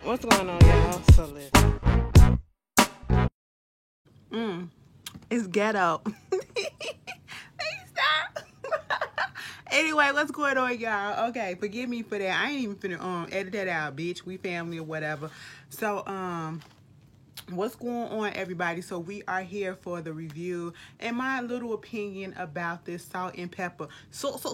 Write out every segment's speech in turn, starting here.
What's going on, y'all? So listen. It's ghetto. Stop. Anyway, what's going on, y'all? Okay, forgive me for that. I ain't even finna edit that out, bitch. We family or whatever. So, what's going on, everybody? So we are here for the review and my little opinion about this salt and pepper. Salt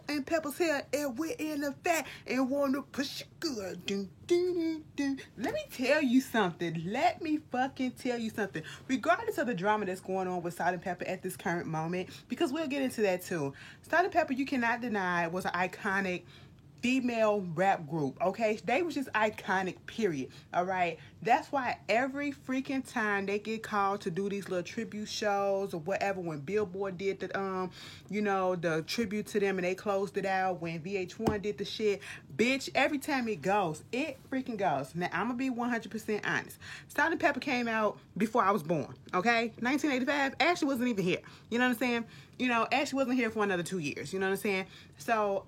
and pepper's here, and we're in the fat and wanna push it good. Dun, dun, dun, dun. Let me tell you something. Let me fucking tell you something. Regardless of the drama that's going on with Salt and Pepper at this current moment, because we'll get into that too. Salt and Pepper, you cannot deny, was an iconic female rap group, okay? They was just iconic, period, all right? That's why every freaking time they get called to do these little tribute shows or whatever, when Billboard did the, the tribute to them and they closed it out, when VH1 did the shit, bitch, every time it goes, it freaking goes. Now, I'm gonna be 100% honest. Salt and Pepper came out before I was born, okay? 1985, Ashley wasn't even here, you know what I'm saying? Ashley wasn't here for another 2 years, you know what I'm saying? So,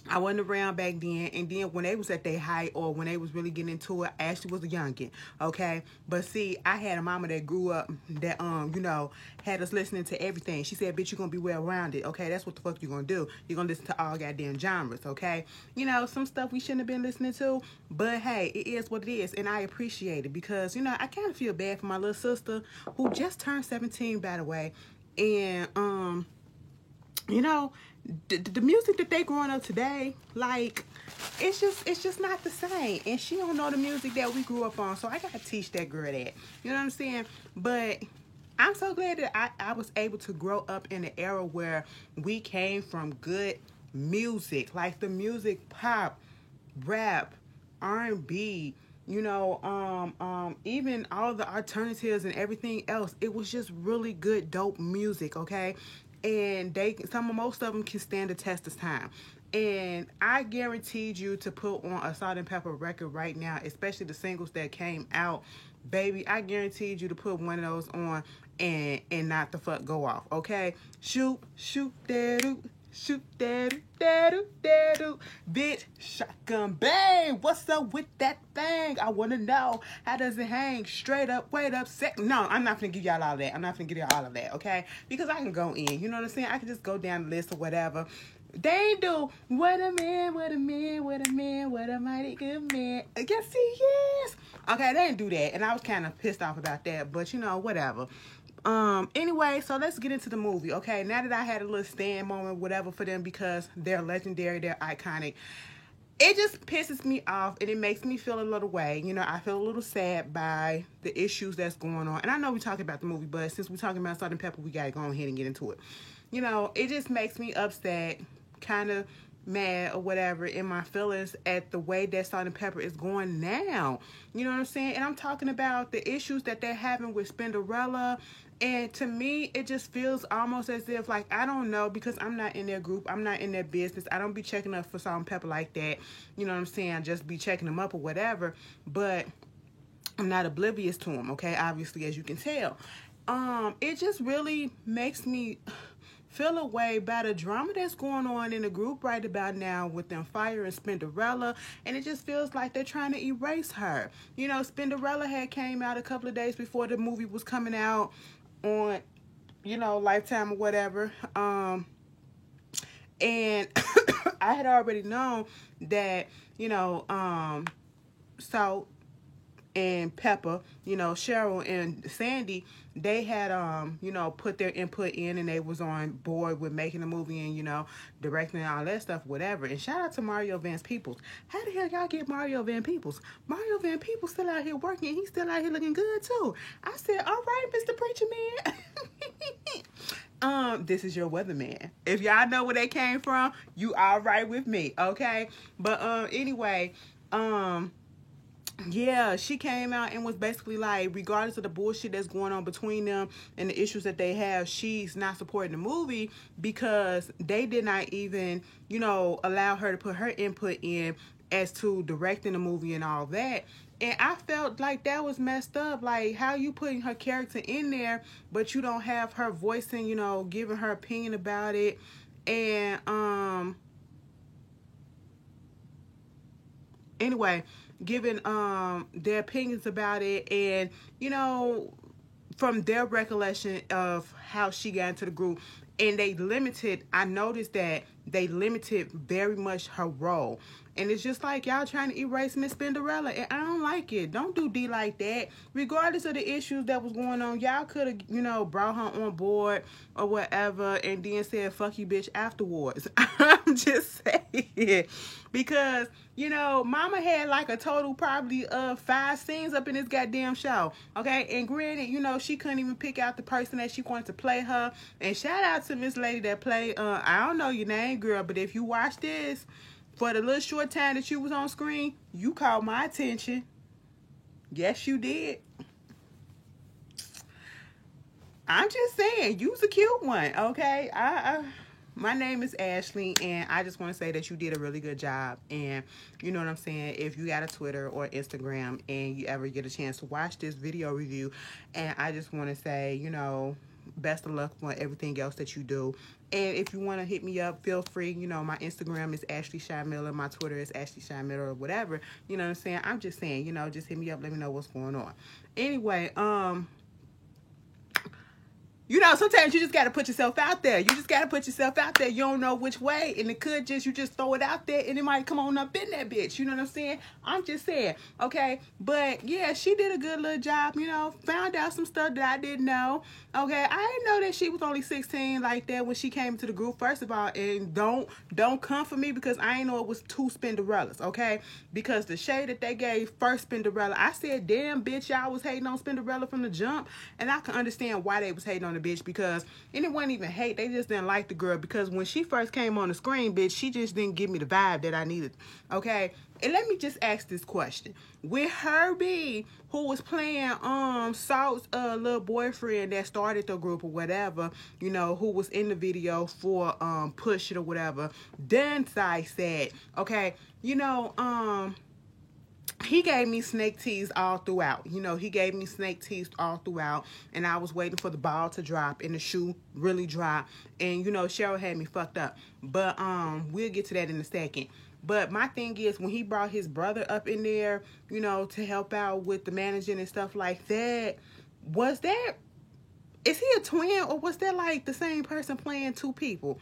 I wasn't around back then, and then when they was at their height or when they was really getting into it, Ashley was a youngin', okay? But see, I had a mama that grew up that, had us listening to everything. She said, bitch, you're gonna be well-rounded, okay? That's what the fuck you're gonna do. You're gonna listen to all goddamn genres, okay? Some stuff we shouldn't have been listening to, but hey, it is what it is, and I appreciate it because, I kind of feel bad for my little sister who just turned 17, by the way, and, the music that they growing up today, like, it's just not the same. And she don't know the music that we grew up on. So I gotta teach that girl that. You know what I'm saying? But I'm so glad that I was able to grow up in an era where we came from good music. Like the music, pop, rap, R&B, even all the alternatives and everything else. It was just really good, dope music, okay? And most of them can stand the test of time. And I guaranteed you to put on a Salt and Pepper record right now, especially the singles that came out, baby. I guaranteed you to put one of those on and not the fuck go off, okay? Shoot that. Shoot that, bitch, shotgun bang. What's up with that thing? I wanna know, how does it hang? Straight up, wait up, No, I'm not gonna give y'all all of that. I'm not gonna give y'all all of that, okay? Because I can go in, you know what I'm saying? I can just go down the list or whatever. They ain't do what a man, what a man, what a man, what a mighty good man. Yes, he is. Okay, they didn't do that, and I was kind of pissed off about that, but whatever. Anyway, so let's get into the movie, okay? Now that I had a little stand moment, whatever, for them because they're legendary, they're iconic, it just pisses me off and it makes me feel a little way. I feel a little sad by the issues that's going on. And I know we're talking about the movie, but since we're talking about Salt and Pepper, we got to go ahead and get into it. It just makes me upset, kind of mad or whatever in my feelings at the way that Salt and Pepper is going now. You know what I'm saying? And I'm talking about the issues that they're having with Spinderella. And to me, it just feels almost as if, like, I don't know, because I'm not in their group, I'm not in their business, I don't be checking up for Salt and Pepper like that. You know what I'm saying? I just be checking them up or whatever. But I'm not oblivious to them, okay? Obviously, as you can tell. It just really makes me feel a way about the drama that's going on in the group right about now with them Fire and Spinderella, and it just feels like they're trying to erase her. Spinderella had came out a couple of days before the movie was coming out on, Lifetime or whatever, and I had already known that, Salt and Pepper, Cheryl and Sandy, they had, put their input in and they was on board with making the movie and, directing and all that stuff, whatever. And shout out to Mario Van Peebles. How the hell y'all get Mario Van Peebles? Mario Van Peebles still out here working. He's still out here looking good, too. I said, all right, Mr. Preacher Man. This is your weatherman. If y'all know where they came from, you all right with me, okay? But, anyway, yeah, she came out and was basically like, regardless of the bullshit that's going on between them and the issues that they have, she's not supporting the movie because they did not even, allow her to put her input in as to directing the movie and all that. And I felt like that was messed up. Like, how you putting her character in there, but you don't have her voicing, giving her opinion about it. And anyway, giving their opinions about it, and you know, from their recollection of how she got into the group. And I noticed that they limited very much her role. And it's just like y'all trying to erase Miss Spinderella. And I don't like it. Don't do D like that. Regardless of the issues that was going on, y'all could have, you know, brought her on board or whatever and then said, fuck you, bitch, afterwards. I'm just saying. Because, you know, Mama had like a total probably 5 scenes up in this goddamn show. Okay? And granted, you know, she couldn't even pick out the person that she wanted to play her. And shout out to Miss Lady that played, I don't know your name, girl, but if you watch this, for the little short time that you was on screen, you caught my attention. Yes, you did. I'm just saying, you's a cute one, okay? My name is Ashley, and I just want to say that you did a really good job. And you know what I'm saying? If you got a Twitter or Instagram and you ever get a chance to watch this video review, and I just want to say, you know, best of luck on everything else that you do. And if you want to hit me up, feel free. You know, my Instagram is Ashley Shy Miller. My Twitter is Ashley Shy Miller or whatever. You know what I'm saying? I'm just saying, you know, just hit me up. Let me know what's going on. Anyway, you know, sometimes you just got to put yourself out there. You just got to put yourself out there. You don't know which way. And it could just, you just throw it out there and it might come on up in that bitch. You know what I'm saying? I'm just saying. Okay. But yeah, she did a good little job, you know, found out some stuff that I didn't know. Okay. I didn't know that she was only 16 like that when she came to the group, first of all. And don't come for me because I didn't know it was 2 Spinderellas. Okay. Because the shade that they gave first Spinderella, I said, damn, bitch, y'all was hating on Spinderella from the jump. And I can understand why they was hating on the bitch, because and it wasn't even hate, they just didn't like the girl, because when she first came on the screen, bitch, she just didn't give me the vibe that I needed. Okay. And let me just ask this question. With Herbie, who was playing Salt's little boyfriend that started the group or whatever, you know, who was in the video for Push It or whatever, Dunside said, okay, you know, he gave me snake tease all throughout. You know, he gave me snake tease all throughout. And I was waiting for the ball to drop and the shoe really drop. And, you know, Cheryl had me fucked up. But we'll get to that in a second. But my thing is, when he brought his brother up in there, you know, to help out with the managing and stuff like that, is he a twin, or was that like the same person playing 2 people?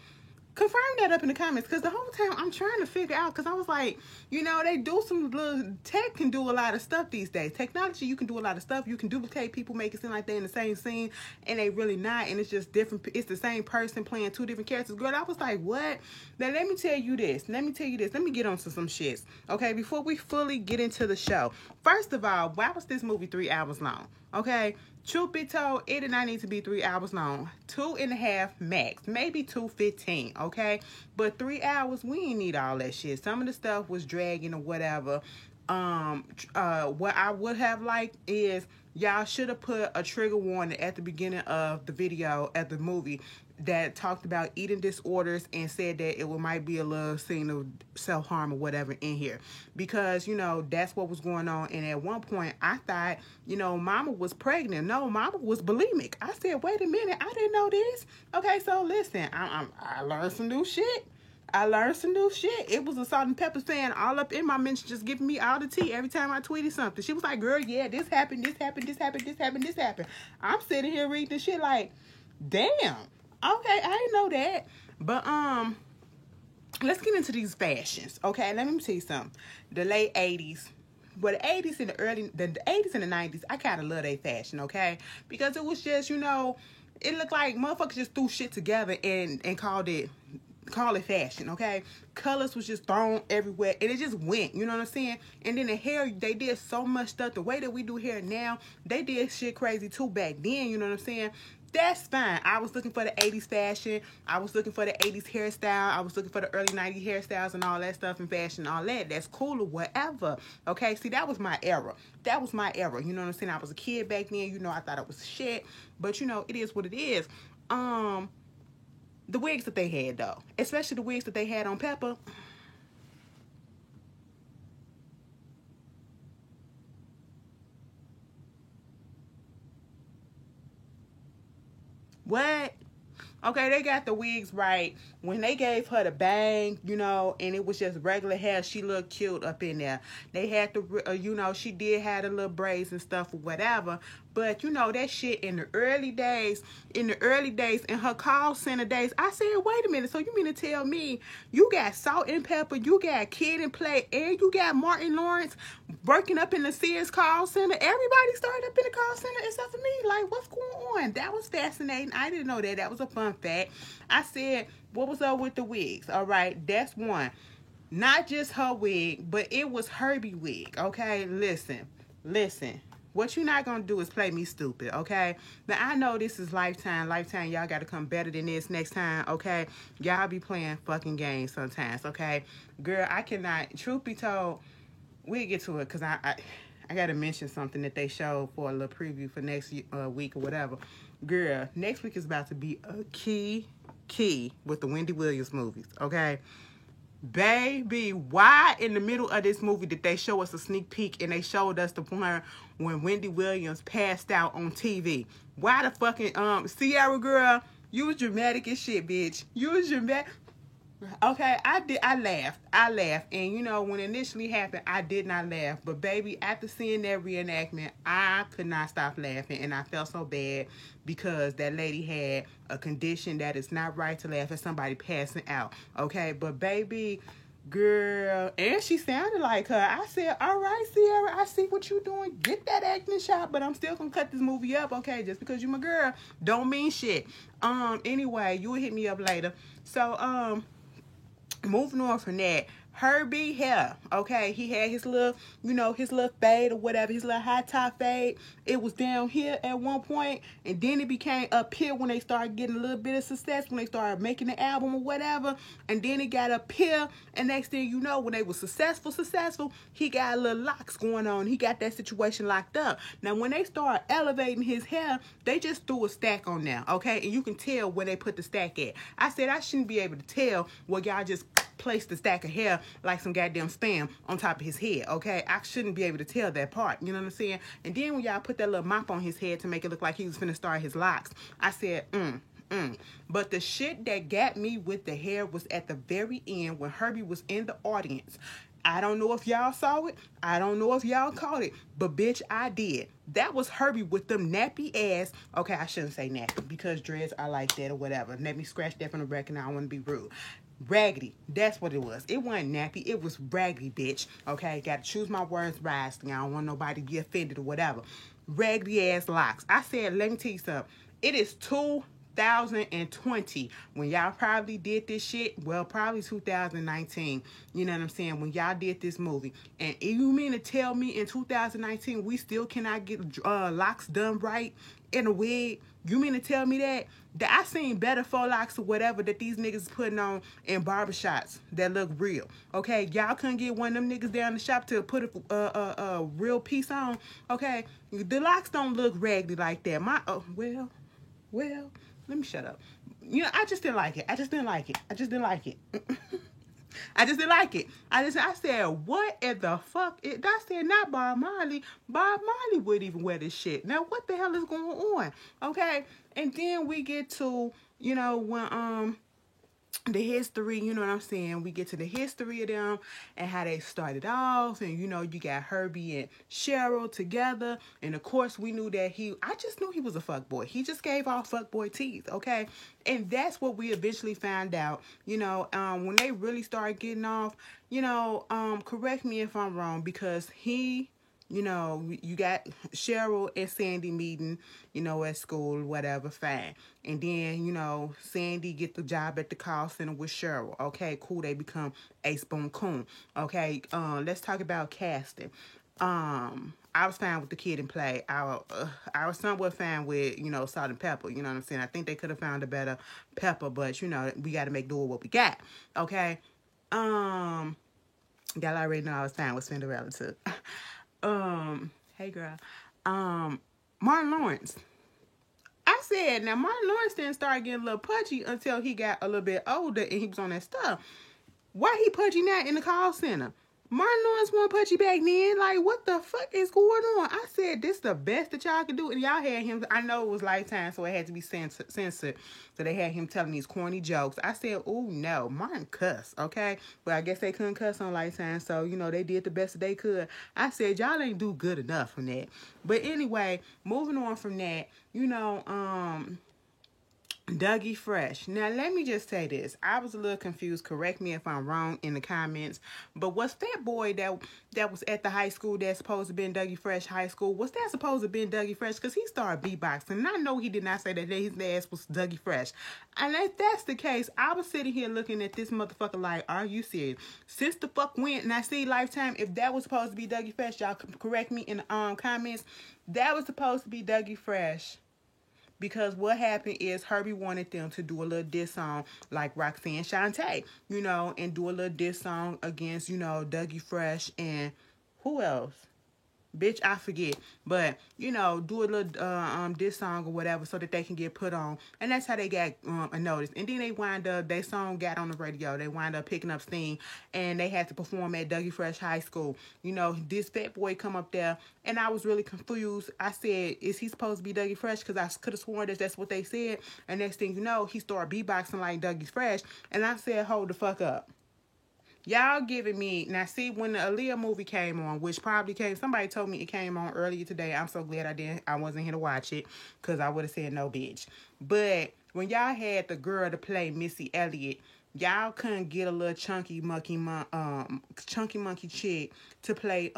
Confirm that up in the comments, because the whole time I'm trying to figure out, because I was like, you know, they do some little, tech can do a lot of stuff these days. Technology, you can do a lot of stuff. You can duplicate people, make it seem like they're in the same scene, and they really not, and it's just different. It's the same person playing 2 different characters. Girl, I was like, what? Now, let me tell you this. Let me get on to some shits, okay, before we fully get into the show. First of all, why was this movie 3 hours long? Okay, truth be told, it did not need to be 3 hours long. 2.5 max, maybe 2:15, okay? But 3 hours, we ain't need all that shit. Some of the stuff was dragging or whatever. What I would have liked is y'all should have put a trigger warning at the beginning of the video, at the movie, that talked about eating disorders and said that it might be a little scene of self-harm or whatever in here, because, you know, that's what was going on. And at one point I thought, you know, Mama was pregnant. No, Mama was bulimic. I said, wait a minute, I didn't know this. Okay, so listen, I learned some new shit. It was a Salt and Pepper fan all up in my mention, just giving me all the tea every time I tweeted something. She was like, girl, yeah, this happened. I'm sitting here reading this shit like, damn. Okay, I didn't know that. But let's get into these fashions. Okay, let me tell you something. The late 80s. Well, the 80s and the 80s and the 90s, I kind of love their fashion, okay? Because it was just, you know, it looked like motherfuckers just threw shit together and call it fashion, okay? Colors was just thrown everywhere, and it just went, you know what I'm saying? And then the hair, they did so much stuff. The way that we do hair now, they did shit crazy too back then, you know what I'm saying? That's fine. I was looking for the 80s fashion. I was looking for the 80s hairstyle. I was looking for the early 90s hairstyles and all that stuff and fashion, all that. That's cool or whatever. Okay, see, that was my era. You know what I'm saying? I was a kid back then. You know, I thought it was shit. But, you know, it is what it is. The wigs that they had, though, especially the wigs that they had on Pepper. What? Okay, they got the wigs right. When they gave her the bang, you know, and it was just regular hair, she looked cute up in there. They had the, you know, she did have the little braids and stuff or whatever. But, you know, that shit in the early days, in her call center days, I said, wait a minute, so you mean to tell me you got Salt and Pepper, you got Kid and Play, and you got Martin Lawrence working up in the Sears call center? Everybody started up in the call center except for me. Like, what's going on? That was fascinating. I didn't know that. That was a fun fact. I said, what was up with the wigs? All right, that's one. Not just her wig, but it was Herbie wig. Okay, listen. What you're not gonna do is play me stupid, okay? Now I know this is Lifetime. Y'all gotta come better than this next time, okay? Y'all be playing fucking games sometimes, okay? Girl, I cannot. Truth be told, we'll get to it because I gotta mention something that they showed for a little preview for next week or whatever. Girl, next week is about to be a key with the Wendy Williams movies, okay? Baby, why in the middle of this movie did they show us a sneak peek and they showed us the point when Wendy Williams passed out on TV? Why the fucking Sierra girl, you was dramatic as shit, bitch. You was dramatic. Okay, I laughed, and you know when it initially happened, I did not laugh, but baby, after seeing that reenactment, I could not stop laughing, and I felt so bad because that lady had a condition that is not right to laugh at somebody passing out. Okay, but baby, girl, and she sounded like her. I said, all right, Sierra, I see what you doing. Get that acting shot, but I'm still gonna cut this movie up, okay? Just because you my girl don't mean shit. Anyway, you will hit me up later. So moving on from that, Herbie hair, okay, he had his little, you know, his little fade or whatever, his little high top fade. It was down here at one point, and then it became up here when they started getting a little bit of success, when they started making the album or whatever, and then it got up here, and next thing you know, when they were successful, he got a little locks going on. He got that situation locked up. Now, when they started elevating his hair, they just threw a stack on there, okay, and you can tell where they put the stack at. I said I shouldn't be able to tell where y'all just placed the stack of hair like some goddamn spam on top of his head, okay? I shouldn't be able to tell that part, you know what I'm saying? And then when y'all put that little mop on his head to make it look like he was finna start his locks, I said, But the shit that got me with the hair was at the very end when Herbie was in the audience. I don't know if y'all saw it. I don't know if y'all caught it. But bitch, I did. That was Herbie with them nappy ass. Okay, I shouldn't say nappy because dreads are like that or whatever. Let me scratch that from the record. I don't want to be rude. Raggedy. That's what it was. It wasn't nappy. It was raggedy, bitch. Okay? Gotta choose my words wisely. I don't want nobody to be offended or whatever. Raggedy ass locks. I said, let me tell you something. It is 2020 when y'all probably did this shit. Well, probably 2019. You know what I'm saying? When y'all did this movie. And you mean to tell me in 2019 we still cannot get locks done right in a wig? You mean to tell me that I seen better faux locks or whatever that these niggas putting on in barbershops that look real? Okay, y'all couldn't get one of them niggas down the shop to put a real piece on. Okay, the locks don't look raggedy like that. Well, let me shut up. You know, I just didn't like it. I just didn't like it. I said, what in the fuck? I said, not Bob Marley. Bob Marley wouldn't even wear this shit. Now, what the hell is going on? Okay? And then we get to, you know, when, the history, you know what I'm saying? We get to the history of them and how they started off. And, you know, you got Herbie and Cheryl together. And, of course, we knew that I just knew he was a fuckboy. He just gave off fuckboy teeth, okay? And that's what we eventually found out, you know, when they really started getting off, you know, correct me if I'm wrong, because you know, you got Cheryl and Sandy meeting, you know, at school, whatever, fine. And then, you know, Sandy get the job at the call center with Cheryl. Okay, cool. They become Ace Boom Coon. Okay, let's talk about casting. I was fine with the Kid and Play. I was somewhat fine with, you know, Salt and Pepper. You know what I'm saying? I think they could have found a better Pepper, but, you know, we got to make do with what we got. Okay? Y'all already know I was fine with Cinderella, too. Hey girl, Martin Lawrence. I said, now Martin Lawrence didn't start getting a little pudgy until he got a little bit older and he was on that stuff. Why he pudgy now in the call center? Martin Lawrence won't put you back then. Like, what the fuck is going on? I said, this the best that y'all can do. And y'all had him, I know it was Lifetime, so it had to be censored. So they had him telling these corny jokes. I said, oh, no, Martin cuss, okay? But I guess they couldn't cuss on Lifetime, so, you know, they did the best that they could. I said, y'all ain't do good enough from that. But anyway, moving on from that, you know, Dougie Fresh. Now, let me just say this. I was a little confused. Correct me if I'm wrong in the comments. But was that boy that was at the high school that's supposed to be in Dougie Fresh high school, was that supposed to be in Dougie Fresh? Because he started beatboxing. And I know he did not say that his ass was Dougie Fresh. And if that's the case, I was sitting here looking at this motherfucker like, are you serious? Since the fuck went and I see Lifetime, if that was supposed to be Dougie Fresh, y'all correct me in the comments. That was supposed to be Dougie Fresh. Because what happened is Herbie wanted them to do a little diss song like Roxanne Shante, you know, and do a little diss song against, you know, Dougie Fresh and who else? Bitch, I forget. But, you know, do a little diss song or whatever so that they can get put on. And that's how they got a notice. And then they wind up, their song got on the radio. They wind up picking up steam. And they had to perform at Dougie Fresh High School. You know, this fat boy come up there. And I was really confused. I said, is he supposed to be Dougie Fresh? Because I could have sworn that that's what they said. And next thing you know, he started beatboxing like Dougie Fresh. And I said, hold the fuck up. Y'all giving me, now see, when the Aaliyah movie came on, which probably came, somebody told me it came on earlier today. I'm so glad I wasn't here to watch it, because I would have said no, bitch. But when y'all had the girl to play Missy Elliott, y'all couldn't get a little chunky monkey chick to play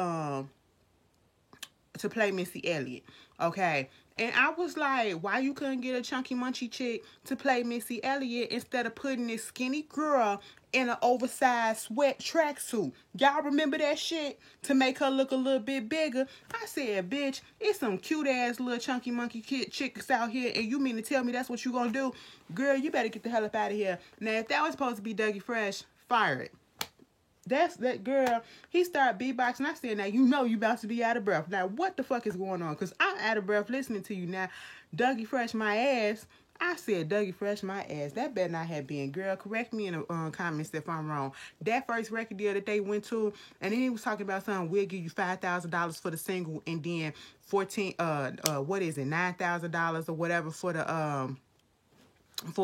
Missy Elliott, okay? And I was like, why you couldn't get a chunky munchy chick to play Missy Elliott instead of putting this skinny girl in an oversized sweat tracksuit? Y'all remember that shit? To make her look a little bit bigger. I said, bitch, it's some cute ass little chunky monkey chicks out here, and you mean to tell me that's what you gonna do? Girl, you better get the hell up out of here. Now, if that was supposed to be Dougie Fresh, fire it. That's that girl. He started beatboxing. I said, now you know you about to be out of breath. Now what the fuck is going on? Because I'm out of breath listening to you now. Dougie Fresh my ass. I said Dougie Fresh my ass. That better not have been. Girl, correct me in the comments if I'm wrong. That first record deal that they went to, and then he was talking about something, we'll give you $5,000 for the single, and then $9,000 or whatever for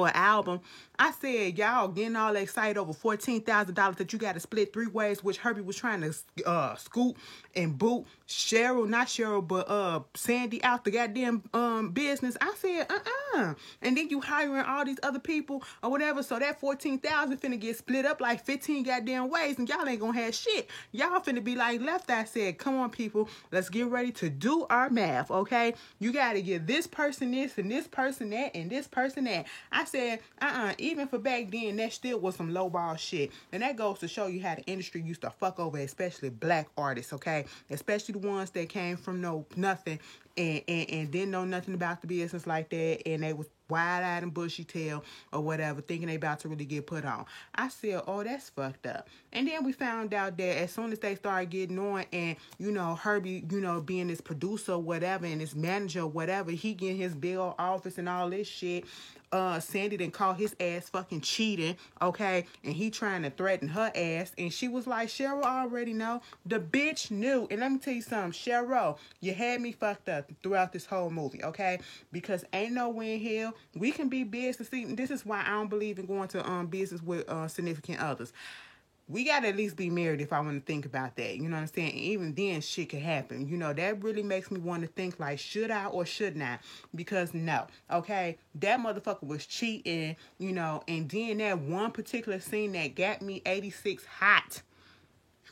an album. I said, y'all getting all excited over $14,000 that you got to split 3 ways, which Herbie was trying to scoop and boot Sandy out the goddamn business. I said, and then you hiring all these other people or whatever, so that $14,000 finna get split up like 15 goddamn ways, and y'all ain't gonna have shit. Y'all finna be like Left Eye said, come on people, let's get ready to do our math, okay? You gotta give this person this and this person that and this person that. I said, even for back then, that still was some lowball shit. And that goes to show you how the industry used to fuck over, especially black artists, okay? Especially the ones that came from nothing and didn't know nothing about the business like that, and they was wide-eyed and bushy-tailed or whatever, thinking they about to really get put on. I said, oh, that's fucked up. And then we found out that as soon as they started getting on, and, you know, Herbie, you know, being his producer or whatever, and his manager or whatever, he getting his big old office and all this shit, Sandy didn't call his ass fucking cheating, okay? And he trying to threaten her ass. And she was like, Cheryl, I already know. The bitch knew. And let me tell you something, Cheryl, you had me fucked up throughout this whole movie, okay? Because ain't no way in hell we can be business. See, this is why I don't believe in going to business with significant others. We got to at least be married if I want to think about that. You know what I'm saying? And even then, shit could happen. You know, that really makes me want to think like, should I or shouldn't I? Because no, okay? That motherfucker was cheating, you know, and then that one particular scene that got me 86 hot.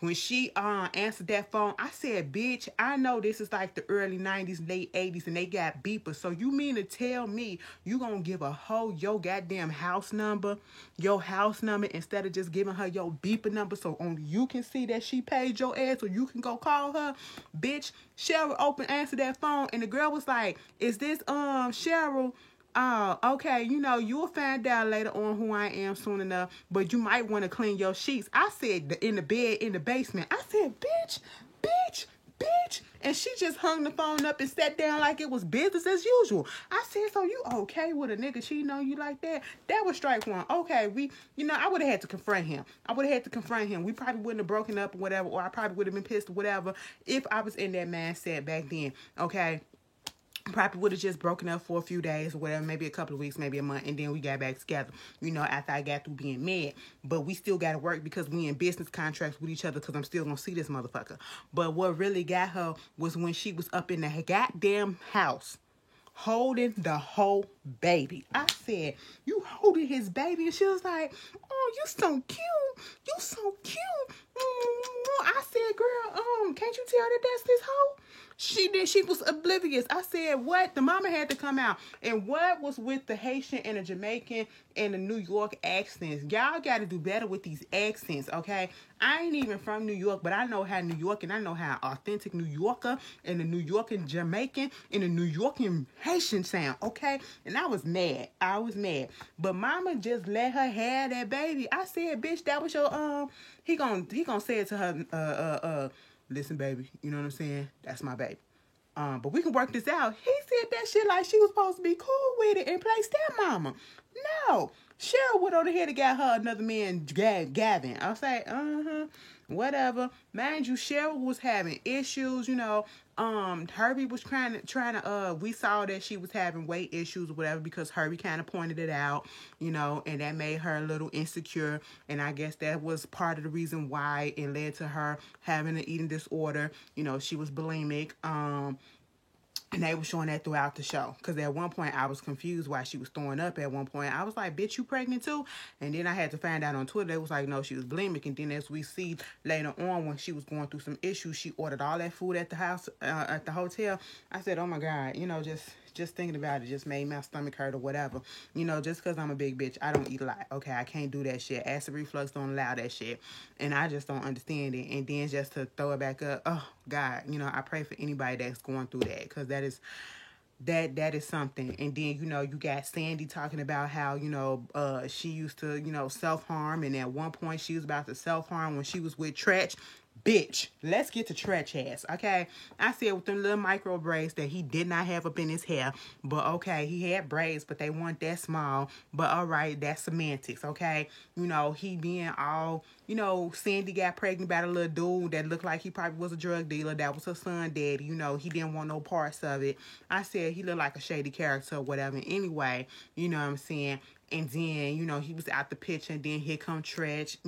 When she answered that phone, I said, bitch, I know this is like the early 90s, late 80s, and they got beepers. So you mean to tell me you gonna give a hoe your goddamn house number instead of just giving her your beeper number so only you can see that she paid your ass, so you can go call her? Bitch, Cheryl answered that phone, and the girl was like, is this Cheryl? Oh, okay, you know, you'll find out later on who I am soon enough, but you might want to clean your sheets. I said in the bed in the basement. I said, bitch, And she just hung the phone up and sat down like it was business as usual. I said, so you okay with a nigga cheating on you like that? That was strike one. Okay, I would have had to confront him. We probably wouldn't have broken up or whatever, or I probably would have been pissed or whatever if I was in that mindset back then. Okay. Probably would have just broken up for a few days or whatever, maybe a couple of weeks, maybe a month, and then we got back together, after I got through being mad. But we still got to work because we in business contracts with each other because I'm still going to see this motherfucker. But what really got her was when she was up in the goddamn house holding the whole baby. I said, you holding his baby? And she was like, oh, you so cute. You so cute. I said, girl, can't you tell that that's this hoe? She did. She was oblivious. I said, what? The mama had to come out. And what was with the Haitian and the Jamaican and the New York accents? Y'all got to do better with these accents, okay? I ain't even from New York, but I know how New York and I know how authentic New Yorker and the New York and Jamaican and the New York and Haitian sound, okay? And I was mad. But mama just let her have that baby. I said, bitch, that was your, he gonna say it to her, listen, baby, you know what I'm saying? That's my baby. But we can work this out. He said that shit like she was supposed to be cool with it and play stepmama. No. Cheryl went over here to get her another man, Gavin. I was like, whatever. Mind you, Cheryl was having issues, Herbie was trying to, we saw that she was having weight issues or whatever because Herbie kind of pointed it out, and that made her a little insecure. And I guess that was part of the reason why it led to her having an eating disorder. She was bulimic. And they were showing that throughout the show. Because at one point, I was confused why she was throwing up at one point. I was like, bitch, you pregnant too? And then I had to find out on Twitter. They was like, no, she was bulimic. And then as we see later on, when she was going through some issues, she ordered all that food at the house, at the hotel. I said, oh my God, just thinking about it just made my stomach hurt or whatever. Just because I'm a big bitch, I don't eat a lot. Okay, I can't do that shit. Acid reflux don't allow that shit. And I just don't understand it. And then just to throw it back up, oh God, I pray for anybody that's going through that, because that is something. And then, you got Sandy talking about how, she used to, self-harm. And at one point she was about to self-harm when she was with Tretch. Bitch, let's get to Tretch ass, okay? I said with them little micro braids that he did not have up in his hair. But okay, he had braids, but they weren't that small. But all right, that's semantics, okay? He being all, Sandy got pregnant by a little dude that looked like he probably was a drug dealer. That was her son daddy. He didn't want no parts of it. I said he looked like a shady character or whatever. Anyway, you know what I'm saying? And then, he was out the picture, and then here come Tretch,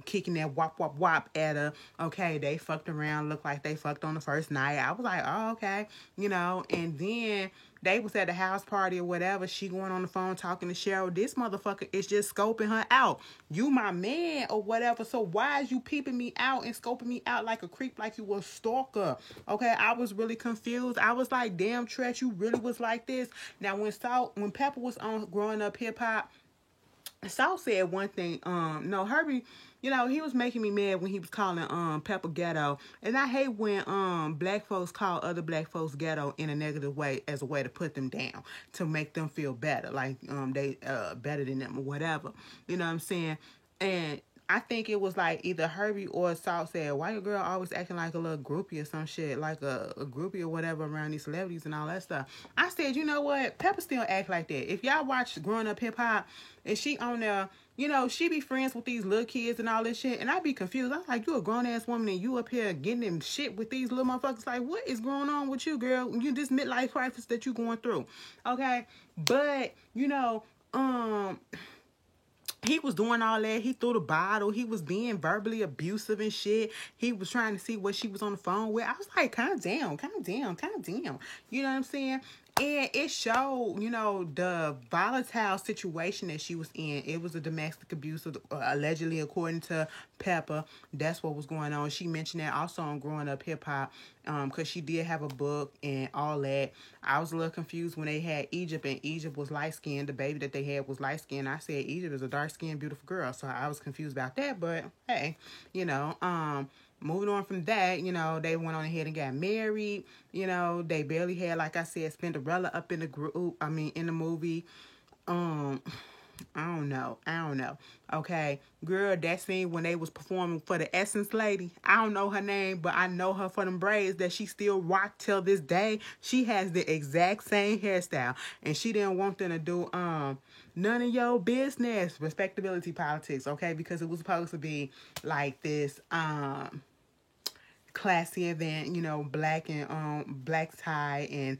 kicking that wop wop wop at her. Okay, they fucked around, looked like they fucked on the first night. I was like, oh, okay, and then they was at a house party or whatever. She going on the phone talking to Cheryl. This motherfucker is just scoping her out. You my man or whatever, so why is you peeping me out and scoping me out like a creep, like you a stalker? Okay, I was really confused. I was like, damn, Tretch, you really was like this? Now, when Pepper was on Growing Up Hip Hop, Saul said one thing, no, Herbie, he was making me mad when he was calling Pepper ghetto. And I hate when black folks call other black folks ghetto in a negative way, as a way to put them down, to make them feel better, like they better than them or whatever. You know what I'm saying? And I think it was like either Herbie or Salt said, why your girl always acting like a little groupie or some shit, like a groupie or whatever around these celebrities and all that stuff. I said, you know what? Pepper still act like that. If y'all watch Growing Up Hip Hop and she on there, she be friends with these little kids and all this shit, and I be confused. I was like, you a grown-ass woman and you up here getting them shit with these little motherfuckers. Like, what is going on with you, girl? You this midlife crisis that you going through. Okay? But, he was doing all that. He threw the bottle. He was being verbally abusive and shit. He was trying to see what she was on the phone with. I was like, calm down. You know what I'm saying? And it showed, the volatile situation that she was in. It was a domestic abuse, allegedly, according to Pepper. That's what was going on. She mentioned that also on Growing Up Hip Hop, because she did have a book and all that. I was a little confused when they had Egypt, and Egypt was light-skinned. The baby that they had was light-skinned. I said Egypt is a dark-skinned, beautiful girl, so I was confused about that. But, hey, moving on from that, they went on ahead and got married. They barely had, like I said, Cinderella up in the group. In the movie. I don't know. Okay, girl, that scene when they was performing for the Essence lady, I don't know her name, but I know her for them braids that she still rock till this day. She has the exact same hairstyle, and she didn't want them to do none of your business, respectability politics, okay, because it was supposed to be like this classy event, black and black tie and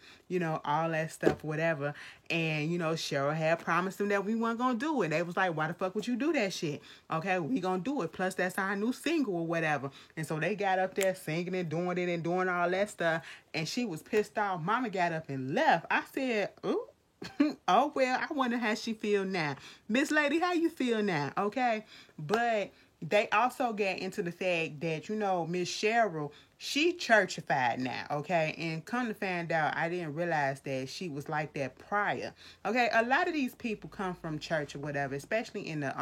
all that stuff, whatever. And Cheryl had promised them that we weren't gonna do it. They was like, why the fuck would you do that shit? Okay, we gonna do it. Plus that's our new single or whatever. And so they got up there singing and doing all that stuff, and she was pissed off. Mama got up and left. I said, ooh. Oh well, I wonder how she feel now. Miss Lady, how you feel now? Okay, but they also get into the fact that Miss Cheryl, she churchified now, okay? And come to find out, I didn't realize that she was like that prior. Okay, a lot of these people come from church or whatever, especially in the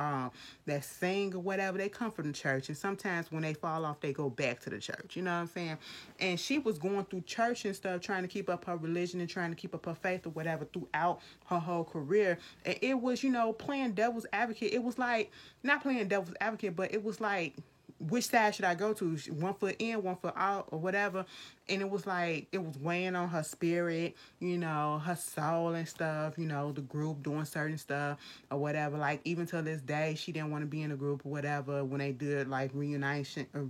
that sing or whatever, they come from the church, and sometimes when they fall off, they go back to the church. You know what I'm saying? And she was going through church and stuff, trying to keep up her religion and trying to keep up her faith or whatever throughout her whole career. And it was, playing devil's advocate. It was like not playing devil's advocate, but it was like, which side should I go to? One foot in, one foot out, or whatever. And it was like, it was weighing on her spirit, her soul and stuff, the group doing certain stuff or whatever. Like, even till this day, she didn't want to be in a group or whatever when they did, like, reunited. And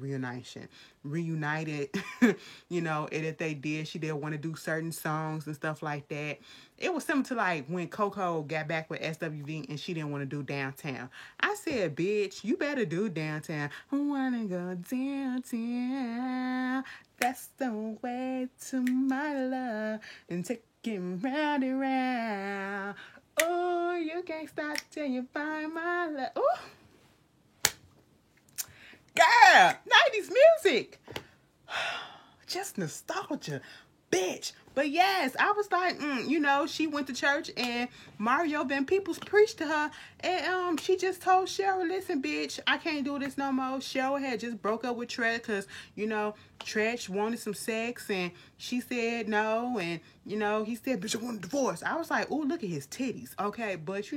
if they did, she didn't want to do certain songs and stuff like that. It was similar to, like, when Coco got back with SWV and she didn't want to do Downtown. I said, bitch, you better do Downtown. I want to go downtown. That's the way to my love. And take it round and round. Oh, you can't stop till you find my love. Ooh. Girl, 90s music. Just nostalgia, bitch. But yes, I was like, she went to church and Mario Van Peebles preached to her, and she just told Cheryl, listen, bitch, I can't do this no more. Cheryl had just broke up with Treach because, Treach wanted some sex, and she said no, and, he said, bitch, I want a divorce. I was like, oh, look at his titties, okay? But,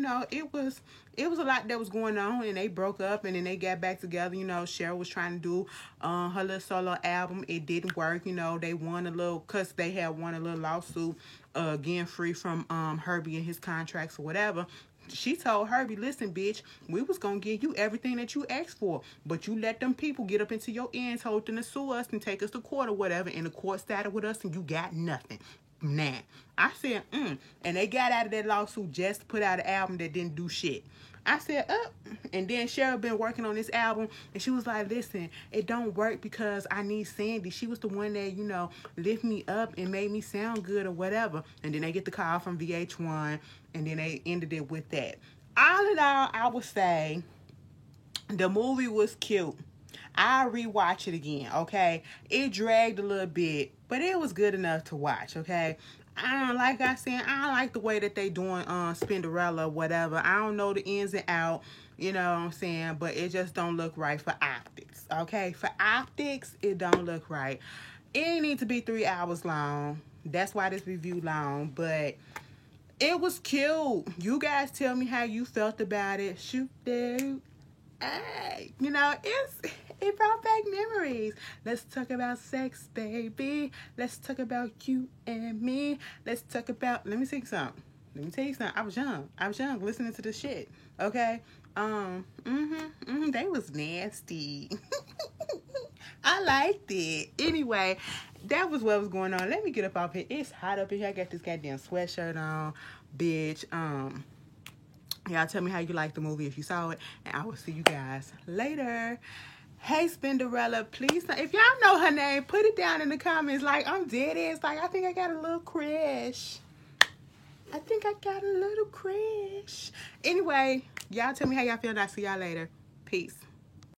it was a lot that was going on, and they broke up, and then they got back together. Cheryl was trying to do her little solo album. It didn't work. They won a little, because they had won a little lawsuit, getting free from Herbie and his contracts or whatever. She told Herbie, listen, bitch, we was going to give you everything that you asked for, but you let them people get up into your ends, hoping to sue us and take us to court or whatever, and the court started with us, and you got nothing. Nah. I said, and they got out of that lawsuit just to put out an album that didn't do shit. I said, and then Cheryl been working on this album, and she was like, listen, it don't work because I need Sandy. She was the one that, lift me up and made me sound good or whatever. And then they get the call from VH1, and then they ended it with that. All in all, I would say the movie was cute. I'll rewatch it again, okay? It dragged a little bit, but it was good enough to watch, okay? Like I said, I don't like the way that they doing Spinderella or whatever. I don't know the ins and out, you know what I'm saying? But it just don't look right for optics, okay? For optics, it don't look right. It ain't need to be 3 hours long. That's why this review long, but it was cute. You guys tell me how you felt about it. Shoot, dude. Hey, it brought back memories. Let's talk about sex, baby. Let's talk about you and me. Let's talk about, let me tell you something. I was young listening to this shit. Okay? They was nasty. I liked it. Anyway, that was what was going on. Let me get up off here. It's hot up in here. I got this goddamn sweatshirt on, bitch. Y'all tell me how you liked the movie if you saw it, and I will see you guys later. Hey, Spinderella, please, if y'all know her name, put it down in the comments. Like, I'm dead ass. Like, I think I got a little crush. Anyway, y'all tell me how y'all feel, and I'll see y'all later. Peace.